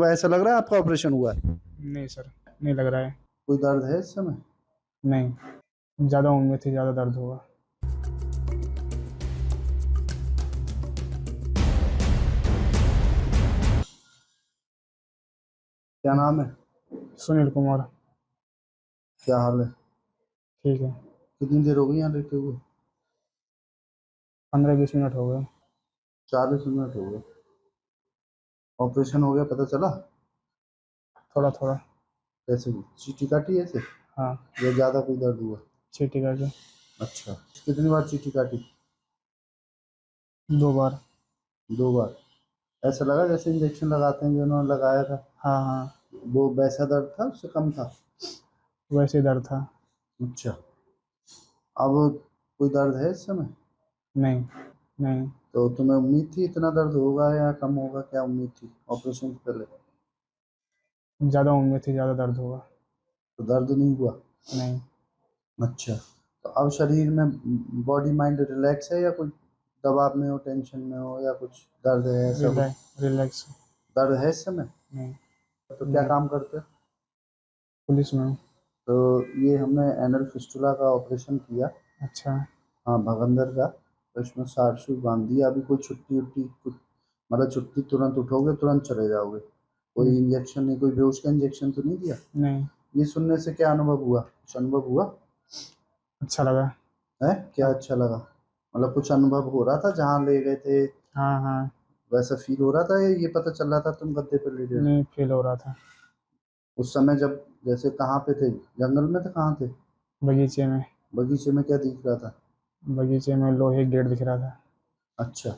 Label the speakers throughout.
Speaker 1: तो ऐसा लग रहा है आपका ऑपरेशन हुआ है?
Speaker 2: नहीं सर, नहीं लग रहा है।
Speaker 1: कोई दर्द है इस समय?
Speaker 2: नहीं, ज़्यादा उम्मीद थी ज़्यादा दर्द होगा।
Speaker 1: क्या नाम है?
Speaker 2: सुनील कुमार।
Speaker 1: क्या हाल है?
Speaker 2: ठीक है।
Speaker 1: कितनी देर हो गई यहाँ लेटे हुए?
Speaker 2: 15-20 मिनट हो गए।
Speaker 1: 40 मिनट हो गए। ऑपरेशन हो गया पता चला?
Speaker 2: थोड़ा थोड़ा।
Speaker 1: कैसे हुई? चीटी काटी ऐसे
Speaker 2: हाँ।
Speaker 1: या ज्यादा कोई दर्द हुआ?
Speaker 2: चीटी करके।
Speaker 1: अच्छा, कितनी बार चीटी काटी?
Speaker 2: 2 बार।
Speaker 1: 2 बार। ऐसा लगा जैसे इंजेक्शन लगाते हैं जो उन्होंने लगाया था?
Speaker 2: हाँ हाँ।
Speaker 1: वो वैसा दर्द था उससे कम था?
Speaker 2: वैसे ही दर्द था।
Speaker 1: अच्छा। अब कोई दर्द है इस समय?
Speaker 2: नहीं। नहीं।
Speaker 1: तो तुम्हें उम्मीद थी इतना दर्द होगा या कम होगा, क्या उम्मीद थी ऑपरेशन से पहले?
Speaker 2: ज़्यादा उम्मीद थी ज़्यादा दर्द होगा।
Speaker 1: तो दर्द नहीं हुआ?
Speaker 2: नहीं।
Speaker 1: अच्छा। तो अब शरीर में बॉडी माइंड रिलैक्स है या कुछ दबाव में हो, टेंशन में हो, या कुछ दर्द है, ऐसा कुछ
Speaker 2: रिलैक्स।
Speaker 1: दर्द है इस समय?
Speaker 2: नहीं।
Speaker 1: तो क्या
Speaker 2: नहीं।
Speaker 1: काम करते हो?
Speaker 2: पुलिस में हूँ।
Speaker 1: तो ये हमने एनल फिस्टुला का ऑपरेशन किया।
Speaker 2: अच्छा।
Speaker 1: हाँ, भगंदर का। तो इसमें साट सूट बांध दिया। अभी कोई छुट्टी उट्टी कुछ मतलब छुट्टी तुरंत उठोगे तुरंत चले जाओगे? कोई
Speaker 2: नहीं।
Speaker 1: इंजेक्शन नहीं, कोई बेहोश का इंजेक्शन तो नहीं दिया?
Speaker 2: नहीं।
Speaker 1: ये सुनने से क्या अनुभव हुआ, कुछ अनुभव हुआ
Speaker 2: अच्छा लगा।
Speaker 1: है? क्या
Speaker 2: हाँ
Speaker 1: अच्छा लगा? मतलब कुछ अनुभव हो रहा था जहाँ ले गए थे?
Speaker 2: हाँ। हाँ।
Speaker 1: वैसा फील हो रहा था या ये पता चल रहा था तुम गद्दे पे लेटे हो?
Speaker 2: नहीं, फील हो रहा था।
Speaker 1: उस समय जब जैसे कहाँ पे थे, जंगल में थे, कहाँ थे?
Speaker 2: बगीचे में।
Speaker 1: बगीचे में? क्या दिख रहा था?
Speaker 2: बगीचे में लोहे गेट दिख रहा था।
Speaker 1: अच्छा।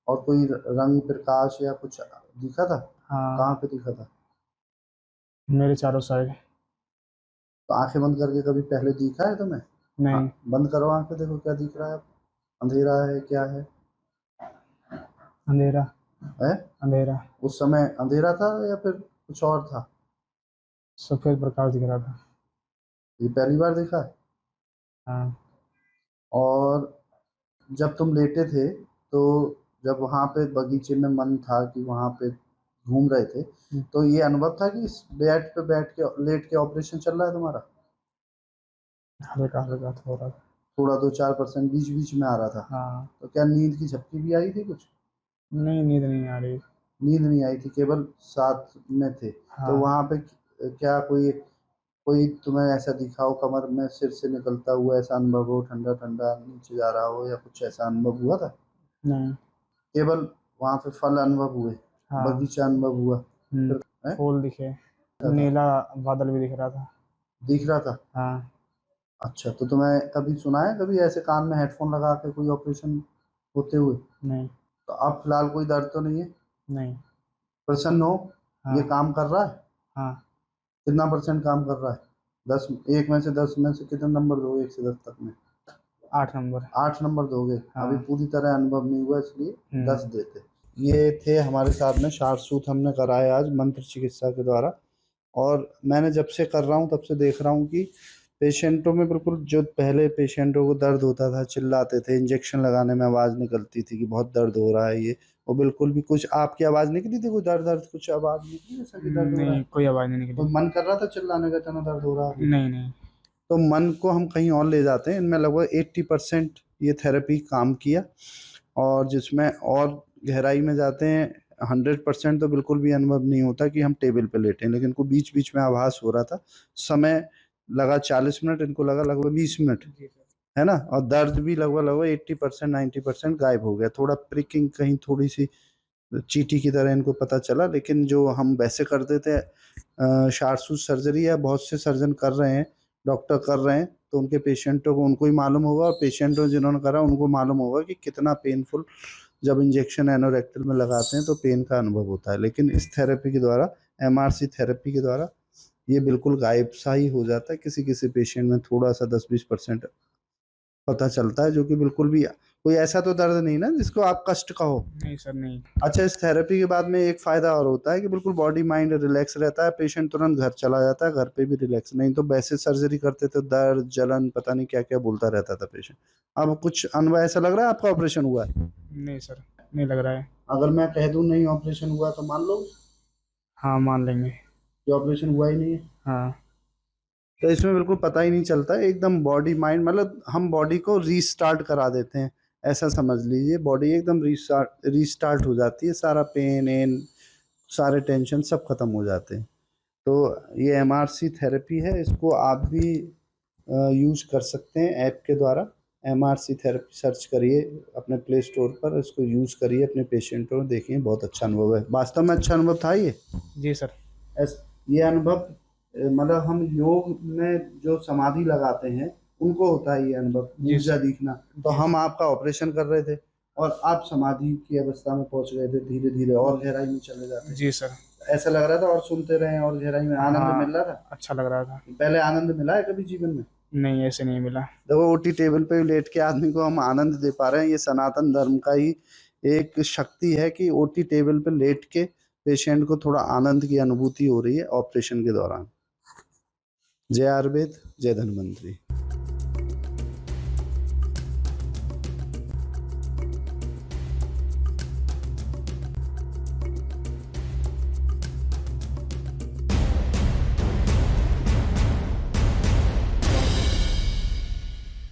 Speaker 1: और कोई रंग प्रकाश या कुछ दिखा था?
Speaker 2: हाँ।
Speaker 1: कहाँ पे दिखा था?
Speaker 2: मेरे चारों साइड।
Speaker 1: तो आंखें बंद करके कभी पहले दिखा है तुम्हें? हाँ,
Speaker 2: नहीं।
Speaker 1: बंद करो आंखें, देखो क्या दिख रहा है। अंधेरा है, क्या है?
Speaker 2: अंधेरा।
Speaker 1: है?
Speaker 2: अंधेरा।
Speaker 1: उस समय अंधेरा था या फिर कुछ और था?
Speaker 2: सफेद प्रकाश दिख रहा था।
Speaker 1: ये पहली बार देखा है?
Speaker 2: हाँ।
Speaker 1: और जब तुम लेटे थे तो जब वहां पे बगीचे में मन था कि वहां पे घूम रहे थे, तो ये अनुभव था कि इस बेड पे बैठ के लेट के ऑपरेशन चल रहा है तुम्हारा?
Speaker 2: हल्का हल्का तो हो रहा था।
Speaker 1: थोड़ा 2-4% बीच बीच में आ रहा था?
Speaker 2: हाँ।
Speaker 1: तो क्या नींद की झपकी भी आई थी कुछ?
Speaker 2: नहीं, नींद नहीं आ रही।
Speaker 1: नींद नहीं आई थी, केवल साथ में थे? तो
Speaker 2: हाँ।
Speaker 1: वहां पे क्या कोई कोई तुम्हें ऐसा दिखा हो, कमर में सिर से निकलता हुआ ऐसा अनुभव हो, ठंडा ठंडा नीचे जा रहा हो, या कुछ ऐसा अनुभव हुआ था?
Speaker 2: नहीं।
Speaker 1: केवल वहां पे फल अनुभव हुए?
Speaker 2: हाँ।
Speaker 1: बगीचा अनुभव हुआ? फिर है?
Speaker 2: फूल दिखे।
Speaker 1: क्या था?
Speaker 2: नीला बादल भी दिख रहा था।
Speaker 1: दिख रहा था?
Speaker 2: हाँ।
Speaker 1: अच्छा, तो तुम्हें कभी सुना है कभी ऐसे कान में हेडफोन लगा के कोई ऑपरेशन होते हुए?
Speaker 2: नहीं।
Speaker 1: तो अब फिलहाल कोई दर्द तो नहीं है?
Speaker 2: नहीं।
Speaker 1: प्रसन्न हो? ये
Speaker 2: हाँ।
Speaker 1: काम कर रहा है?
Speaker 2: हाँ।
Speaker 1: कितना परसेंट काम कर रहा है? 10, 1 में से 10 में से कितने नंबर दो, 1 से 10 तक में?
Speaker 2: 8 नंबर।
Speaker 1: 8 नंबर दोगे? अभी
Speaker 2: हाँ।
Speaker 1: पूरी तरह अनुभव नहीं हुआ इसलिए 10
Speaker 2: हम्म।
Speaker 1: देते। ये थे हमारे साथ में, शारसूत हमने कराया आज मंत्र चिकित्सा के द्वारा। और मैंने जब से कर रहा हूँ तब से देख रहा हूँ कि पेशेंटों में बिल्कुल, जो पहले पेशेंटों को दर्द होता था, चिल्लाते थे, इंजेक्शन लगाने में आवाज़ निकलती थी कि बहुत दर्द हो रहा है ये, वो बिल्कुल भी कुछ आपकी आवाज़ निकली थी? कोई दर्द दर्द कुछ आवाज़ निकली जैसा कि दर्द हो रहा
Speaker 2: नहीं,
Speaker 1: है?
Speaker 2: कोई आवाज़ नहीं निकली।
Speaker 1: कोई मन कर रहा था चिल्लाने का, इतना दर्द हो रहा है अभी?
Speaker 2: नहीं नहीं।
Speaker 1: तो मन को हम कहीं और ले जाते हैं। इनमें लगभग 80% ये थेरेपी काम किया। और जिसमें और गहराई में जाते हैं, 100% तो बिल्कुल भी अनुभव नहीं होता कि हम टेबल पे लेटे हैं, लेकिन इनको बीच बीच में आभास हो रहा था। समय लगा 40 मिनट, इनको लगा लगभग 20 मिनट,
Speaker 2: जी सर।
Speaker 1: है ना? और दर्द भी लगभग लगभग 80% 90% गायब हो गया। थोड़ा प्रिकिंग कहीं थोड़ी सी चींटी की तरह इनको पता चला, लेकिन जो हम वैसे कर देते हैं शार्सूट सर्जरी है, बहुत से सर्जन कर रहे हैं, डॉक्टर कर रहे हैं, तो उनके पेशेंटों को उनको ही मालूम होगा, और पेशेंटों जिन्होंने करा उनको मालूम होगा कि कितना पेनफुल जब इंजेक्शन एनोरेक्टल में लगाते हैं तो पेन का अनुभव होता है। लेकिन इस थेरेपी के द्वारा, एमआरसी थेरेपी के द्वारा, ये बिल्कुल गायब सा ही हो जाता है। किसी किसी पेशेंट में थोड़ा सा 10-20% पता चलता है, जो कि बिल्कुल भी कोई ऐसा तो दर्द नहीं ना जिसको आप कष्ट कहो।
Speaker 2: नहीं सर, नहीं।
Speaker 1: अच्छा, इस थेरेपी के बाद में एक फ़ायदा और होता है कि बिल्कुल बॉडी माइंड रिलैक्स रहता है, पेशेंट तुरंत घर चला जाता है, घर पे भी रिलैक्स। नहीं तो वैसे सर्जरी करते तो दर्द, जलन, पता नहीं क्या-क्या बोलता रहता था पेशेंट। अब कुछ अनुभव ऐसा लग रहा है आपका ऑपरेशन हुआ है?
Speaker 2: नहीं सर, नहीं लग रहा है।
Speaker 1: अगर मैं कह दूँ नहीं ऑपरेशन हुआ तो मान लो?
Speaker 2: हाँ मान लेंगे।
Speaker 1: कि ऑपरेशन हुआ ही नहीं है।
Speaker 2: हाँ।
Speaker 1: तो इसमें बिल्कुल पता ही नहीं चलता है, एकदम बॉडी माइंड, मतलब हम बॉडी को रीस्टार्ट करा देते हैं, ऐसा समझ लीजिए। बॉडी एकदम रीस्टार्ट हो जाती है, सारा पेन एन सारे टेंशन सब खत्म हो जाते हैं। तो ये एमआरसी थेरेपी है, इसको आप भी यूज कर सकते हैं ऐप के द्वारा। एमआरसी थेरेपी सर्च करिए अपने प्ले स्टोर पर, इसको यूज करिए अपने पेशेंटों में, देखिए बहुत अच्छा अनुभव है। वास्तव में अच्छा अनुभव था ये।
Speaker 2: जी सर।
Speaker 1: ये अनुभव मतलब हम योग में जो समाधि लगाते हैं उनको होता है ये अनुभव,
Speaker 2: जी
Speaker 1: ऊर्जा
Speaker 2: सर।
Speaker 1: दिखना। तो हम आपका ऑपरेशन कर रहे थे और आप समाधि की अवस्था में पहुंच गए थे, धीरे धीरे और गहराई में चले जाते।
Speaker 2: जी सर।
Speaker 1: ऐसा लग रहा था और सुनते रहे और गहराई में आनंद मिल रहा
Speaker 2: हाँ
Speaker 1: था।
Speaker 2: अच्छा लग रहा था।
Speaker 1: पहले आनंद मिला है कभी जीवन में?
Speaker 2: नहीं ऐसे नहीं मिला।
Speaker 1: देखो ओटी टेबल पे लेट के आदमी को हम आनंद दे पा रहे हैं, ये सनातन धर्म का ही एक शक्ति है कि ओटी टेबल पे लेट के पेशेंट को थोड़ा आनंद की अनुभूति हो रही है ऑपरेशन के दौरान। जय आयुर्वेद, जय धन्वंतरी।